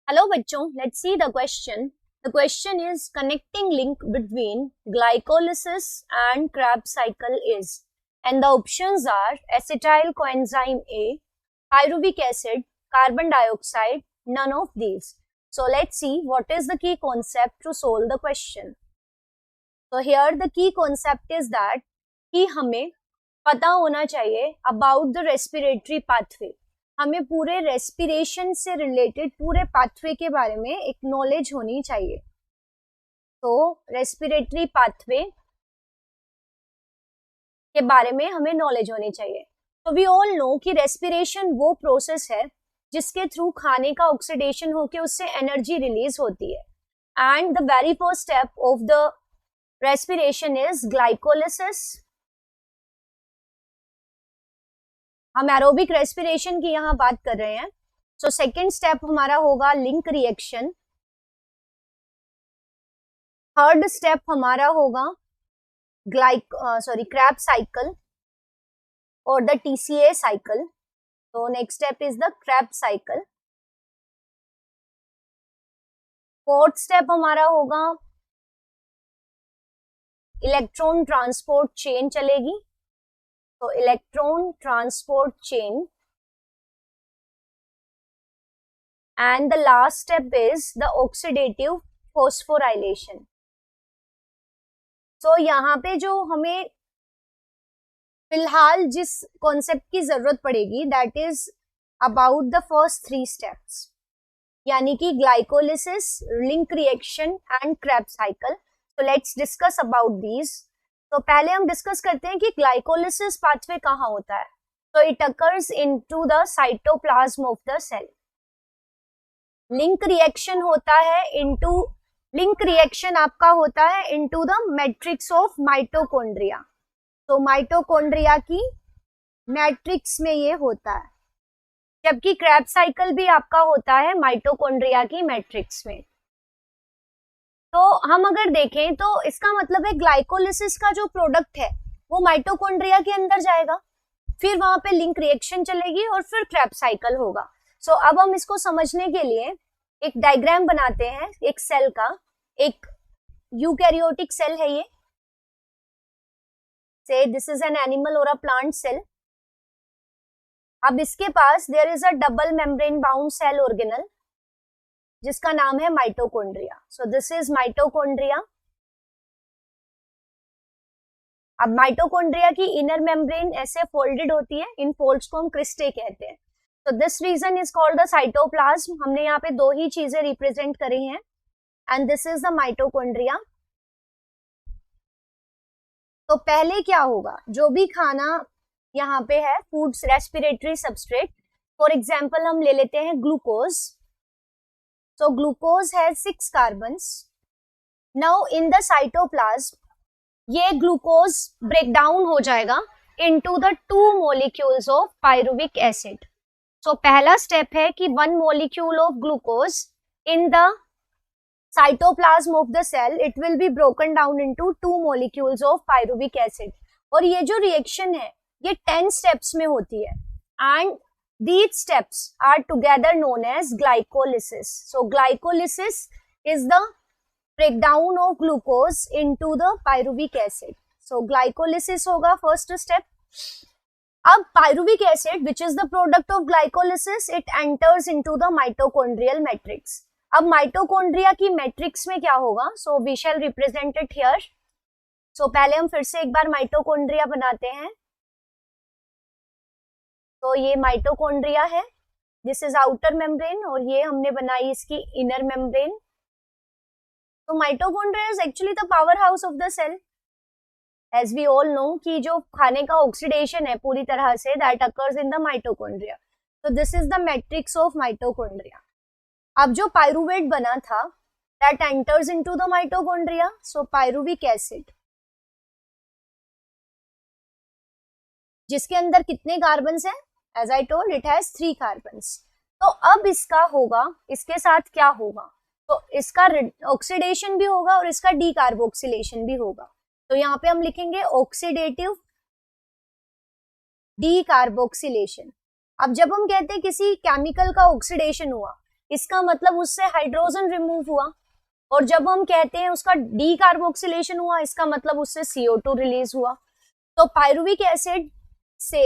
Hello बच्चों, let's see the question. The question is connecting link between glycolysis and Krebs cycle is, and the options are acetyl coenzyme A, pyruvic acid, carbon dioxide, none of these. So let's see what is the key concept to solve the question. So here the key concept is that कि हमें पता होना चाहिए about the respiratory pathway. हमें पूरे respiration से related पूरे pathway के बारे में एक नॉलेज होनी चाहिए. तो रेस्पिरेटरी पाथवे के बारे में हमें नॉलेज होनी चाहिए. तो वी ऑल नो कि रेस्पिरेशन वो प्रोसेस है जिसके थ्रू खाने का ऑक्सीडेशन होकर उससे एनर्जी रिलीज होती है. And the very first step of the respiration is glycolysis. हम एरोबिक रेस्पिरेशन की यहाँ बात कर रहे हैं. सो सेकेंड स्टेप हमारा होगा लिंक रिएक्शन. थर्ड स्टेप हमारा होगा Krebs साइकिल और द TCA साइकिल. तो next step is the Krebs cycle. Fourth step हमारा होगा इलेक्ट्रॉन ट्रांसपोर्ट चेन चलेगी. So electron transport chain, and the last step is the oxidative phosphorylation. So यहाँ पे जो हमें फिलहाल जिस कॉन्सेप्ट की जरूरत पड़ेगी that is about the first three steps, यानी कि glycolysis, link reaction and Krebs cycle. So let's discuss about these. तो पहले हम डिस्कस करते हैं कि ग्लाइकोलिसिस पाथवे कहाँ होता है. तो it occurs into the cytoplasm of the cell. Link reaction होता है आपका होता है into the matrix of mitochondria. तो माइटोकॉन्ड्रिया की मैट्रिक्स में ये होता है, जबकि Krebs साइकिल भी आपका होता है माइटोकॉन्ड्रिया की मैट्रिक्स में. तो हम अगर देखें तो इसका मतलब है ग्लाइकोलिसिस का जो प्रोडक्ट है वो माइटोकॉन्ड्रिया के अंदर जाएगा, फिर वहां पे लिंक रिएक्शन चलेगी और फिर Krebs साइकिल होगा. सो अब हम इसको समझने के लिए एक डायग्राम बनाते हैं एक सेल का. एक यूकैरियोटिक सेल है ये. से दिस इज एन एनिमल और अ प्लांट सेल. अब इसके पास there is a double membrane bound cell organelle जिसका नाम है mitochondria. So this is mitochondria. अब माइटोकॉन्ड्रिया की इनर मेम्ब्रेन ऐसे फोल्डेड होती है, इन फोल्ड्स को हम क्रिस्टे कहते हैं. तो this region is called the cytoplasm. हमने यहाँ पे दो ही चीजें रिप्रेजेंट करी हैं and this is the mitochondria. तो पहले क्या होगा, जो भी खाना यहाँ पे है foods respiratory substrate, for example हम ले लेते हैं glucose. So glucose has 6 carbons. Now in the cytoplasm, ये glucose break down हो जाएगा into the 2 molecules of pyruvic acid. So पहला step है कि 1 molecule of glucose in the cytoplasm of the cell, it will be broken down into 2 molecules of pyruvic acid. और ये जो reaction है ये 10 steps में होती है and these steps are together known as glycolysis. So glycolysis is the breakdown of glucose into the pyruvic acid. So glycolysis होगा first step. अब pyruvic acid which is the product of glycolysis, it enters into the mitochondrial matrix. अब mitochondria की matrix में क्या होगा, so we shall represent it here. So पहले हम फिर से एक बार माइटोकॉन्ड्रिया बनाते हैं. तो ये माइटोकॉन्ड्रिया है, दिस इज आउटर मेम्ब्रेन और ये हमने बनाई इसकी इनर मेम्ब्रेन. तो mitochondria is actually the power house of the cell. As we all know कि जो खाने का ऑक्सीडेशन है पूरी तरह से that occurs in the mitochondria. तो this is the matrix of mitochondria. अब जो पाइरुवेट बना था that enters into the mitochondria. So pyruvic acid जिसके अंदर कितने कार्बन्स हैं, as I told it has 3 carbons. तो अब इसका होगा, इसके साथ क्या होगा, तो इसका ऑक्सीडेशन भी होगा और इसका डीकार्बोक्सिलेशन भी होगा. तो यहाँ पे हम लिखेंगे ऑक्सीडेटिव डीकार्बोक्सिलेशन. अब जब हम कहते हैं किसी केमिकल का ऑक्सीडेशन हुआ, इसका मतलब उससे हाइड्रोजन रिमूव हुआ, और जब हम कहते हैं उसका डीकार्बोक्सिलेशन हुआ, इसका मतलब उससे CO2 रिलीज हुआ। तो पायरुविक एसिड से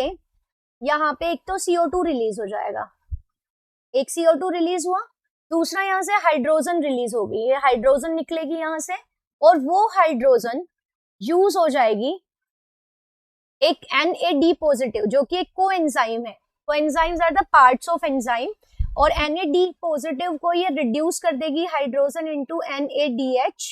यहाँ पे एक तो CO2 रिलीज हो जाएगा, एक CO2 रिलीज हुआ, दूसरा यहाँ से हाइड्रोजन रिलीज होगी, ये हाइड्रोजन निकलेगी यहाँ से, और वो हाइड्रोजन यूज हो जाएगी एक NAD पॉजिटिव जो कि एक कोएंजाइम है। Coenzymes are the parts of enzyme, और NAD पॉजिटिव को ये रिड्यूस कर देगी hydrogen into NADH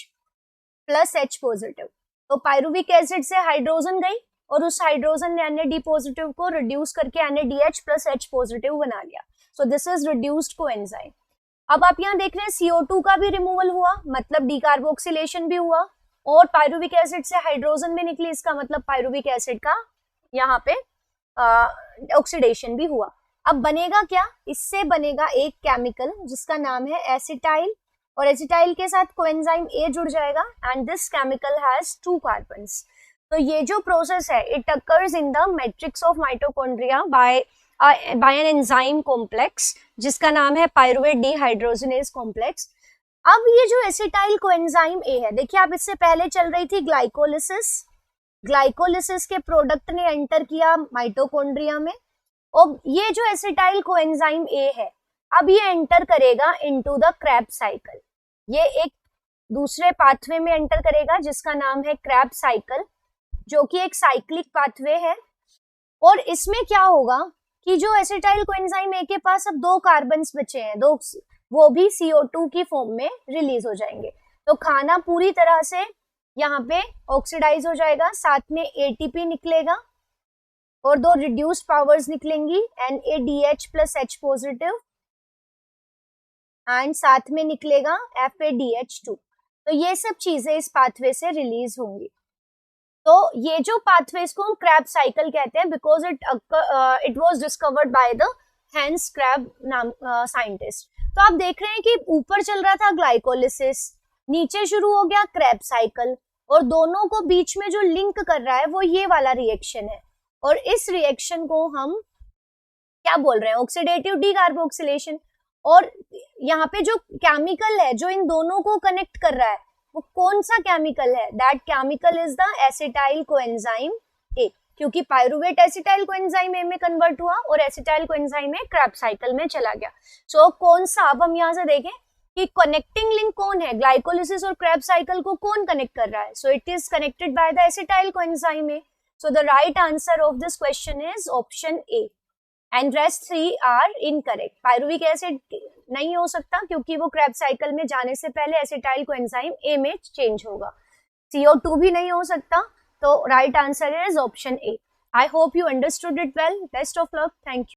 plus H positive. तो पायरुविक एसिड से हाइड्रोजन गई और उस हाइड्रोजन ने NAD पॉजिटिव को रिड्यूस करके NADH प्लस H पॉजिटिव बना लिया। So this is reduced coenzyme. अब आप यहाँ देख रहे हैं CO2 का भी रिमूवल हुआ, मतलब डीकार्बोक्सिलेशन भी हुआ, और पायरुविक एसिड से हाइड्रोजन भी निकली, इसका मतलब पायरुविक एसिड का यहाँ पे ऑक्सीडेशन भी हुआ। अब बनेगा क्या, इससे बनेगा एक केमिकल जिसका नाम है एसिटाइल, और एसिटाइल के साथ कोएंजाइम A जुड़ जाएगा, and this chemical has 2 carbons. तो ये जो प्रोसेस है it occurs in the matrix of mitochondria by an enzyme complex जिसका नाम है पायरुवेट डीहाइड्रोजनेज कॉम्प्लेक्स। अब ये जो एसिटाइल कोएंजाइम A है, देखिए आप इससे पहले चल रही थी ग्लाइकोलिसिस, ग्लाइकोलिसिस के प्रोडक्ट ने एंटर किया माइटोकॉन्ड्रिया में, और ये जो एसिटाइल कोएंजाइम A है अब ये एंटर करेगा इनटू द क्रेब्स साइकिल, ये एक दूसरे पाथवे में एंटर करेगा जिसका नाम है क्रेब्स साइकिल, जो कि एक साइक्लिक पाथवे है। और इसमें क्या होगा कि जो एसिटाइल कोएंजाइम A के पास अब 2 कार्बन्स बचे हैं, दो, वो भी CO2 की फॉर्म में रिलीज हो जाएंगे। तो खाना पूरी तरह से यहाँ पे ऑक्सीडाइज हो जाएगा, साथ में ATP निकलेगा और 2 रिड्यूस्ड पावर्स निकलेंगी NADH plus H positive, and साथ में निकलेगा FADH2। तो ये सब चीजें इस पाथवे से रिलीज होंगी। तो ये जो पाथवे को हम क्रेब्स साइकिल कहते हैं because it was discovered by the Hans Kreb नाम साइंटिस्ट। तो आप देख रहे हैं कि ऊपर चल रहा था ग्लाइकोलिसिस, नीचे शुरू हो गया क्रेब्स साइकिल, और दोनों को बीच में जो लिंक कर रहा है वो ये वाला रिएक्शन है, और इस रिएक्शन को हम क्या बोल रहे हैं, ऑक्सीडेटिव डीकार्बोक्सिलेशन। और यहाँ पे जो केमिकल है जो इन दोनों को कनेक्ट कर रहा है वो कौन सा केमिकल है, that chemical is the acetyl coenzyme A, क्योंकि पायरुवेट एसिटाइल कोएंजाइम A में कन्वर्ट हुआ और acetyl coenzyme A Krebs cycle में चला गया। सो कौन सा, अब हम यहाँ से देखें कि कनेक्टिंग लिंक कौन है, ग्लाइकोलिसिस और क्रेब्स साइकिल को कौन कनेक्ट कर रहा है, so it is connected by the acetyl coenzyme A। So the right answer of this question is option A, and rest 3 are incorrect. Pyruvic acid नहीं हो सकता क्योंकि वो क्रेब्स साइकिल में जाने से पहले एसिटाइल कोएंजाइम A में चेंज होगा, CO2 भी नहीं हो सकता, तो right answer is option A। I hope you understood it well, best of luck, thank you.